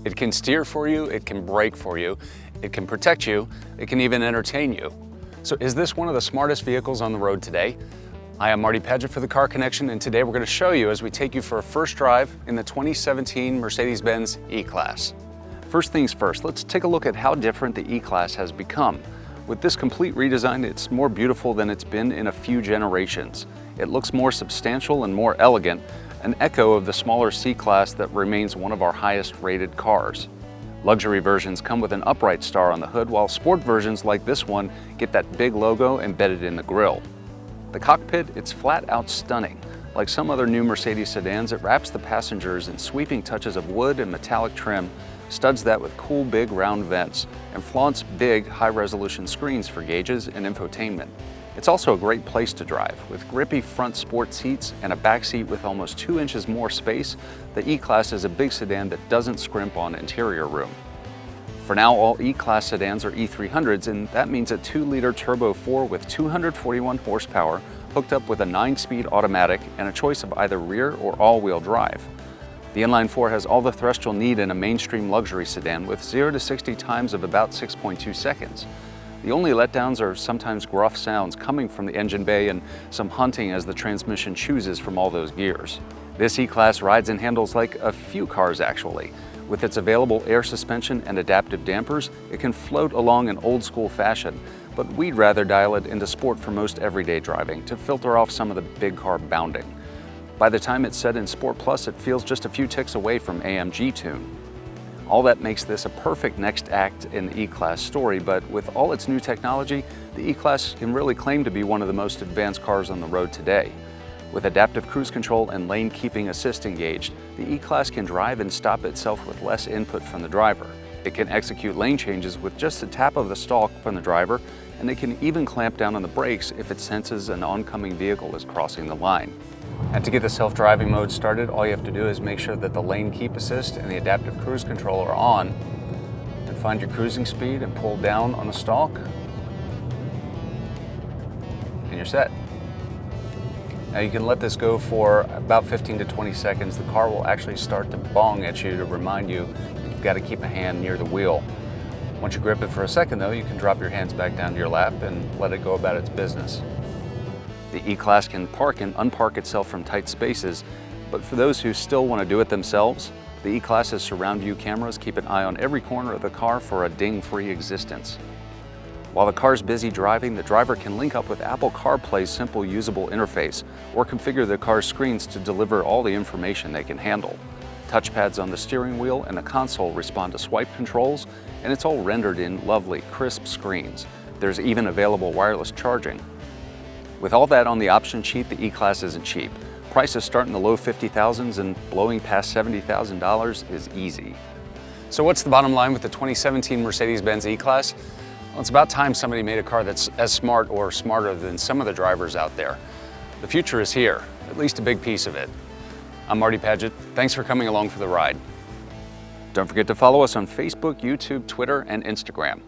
It can steer for you, it can brake for you, it can protect you, it can even entertain you. So is this one of the smartest vehicles on the road today? I am Marty Paget for The Car Connection, and today we're going to show you as we take you for a first drive in the 2017 Mercedes Benz E-Class. First things first, let's take a look at how different the E-Class has become. With this complete redesign, it's more beautiful than it's been in a few generations. It looks more substantial and more elegant, an echo of the smaller C-Class that remains one of our highest rated cars. Luxury versions come with an upright star on the hood, while sport versions like this one get that big logo embedded in the grille. The cockpit, it's flat out stunning. Like some other new Mercedes sedans, it wraps the passengers in sweeping touches of wood and metallic trim, studs that with cool big round vents, and flaunts big high-resolution screens for gauges and infotainment. It's also a great place to drive. With grippy front sport seats and a back seat with almost 2 inches more space, the E-Class is a big sedan that doesn't scrimp on interior room. For now, all E-Class sedans are E300s, and that means a 2-liter turbo 4 with 241 horsepower, hooked up with a 9-speed automatic and a choice of either rear or all-wheel drive. The inline 4 has all the thrust you'll need in a mainstream luxury sedan, with 0 to 60 times of about 6.2 seconds. The only letdowns are sometimes gruff sounds coming from the engine bay and some hunting as the transmission chooses from all those gears. This E-Class rides and handles like a few cars actually. With its available air suspension and adaptive dampers, it can float along in old-school fashion, but we'd rather dial it into sport for most everyday driving to filter off some of the big car bounding. By the time it's set in Sport Plus, it feels just a few ticks away from AMG tune. All that makes this a perfect next act in the E-Class story, but with all its new technology, the E-Class can really claim to be one of the most advanced cars on the road today. With adaptive cruise control and lane keeping assist engaged, the E-Class can drive and stop itself with less input from the driver. It can execute lane changes with just a tap of the stalk from the driver, and it can even clamp down on the brakes if it senses an oncoming vehicle is crossing the line. And to get the self-driving mode started, all you have to do is make sure that the lane keep assist and the adaptive cruise control are on, and find your cruising speed and pull down on the stalk, and you're set. Now you can let this go for about 15 to 20 seconds. The car will actually start to bong at you to remind you that you've got to keep a hand near the wheel. Once you grip it for a second though, you can drop your hands back down to your lap and let it go about its business. The E-Class can park and unpark itself from tight spaces, but for those who still want to do it themselves, the E-Class's surround view cameras keep an eye on every corner of the car for a ding-free existence. While the car's busy driving, the driver can link up with Apple CarPlay's simple usable interface or configure the car's screens to deliver all the information they can handle. Touchpads on the steering wheel and the console respond to swipe controls, and it's all rendered in lovely, crisp screens. There's even available wireless charging. With all that on the option sheet, the E-Class isn't cheap. Prices start in the low 50,000s and blowing past $70,000 is easy. So what's the bottom line with the 2017 Mercedes Benz E-Class? Well, it's about time somebody made a car that's as smart or smarter than some of the drivers out there. The future is here, at least a big piece of it. I'm Marty Paget. Thanks for coming along for the ride. Don't forget to follow us on Facebook, YouTube, Twitter, and Instagram.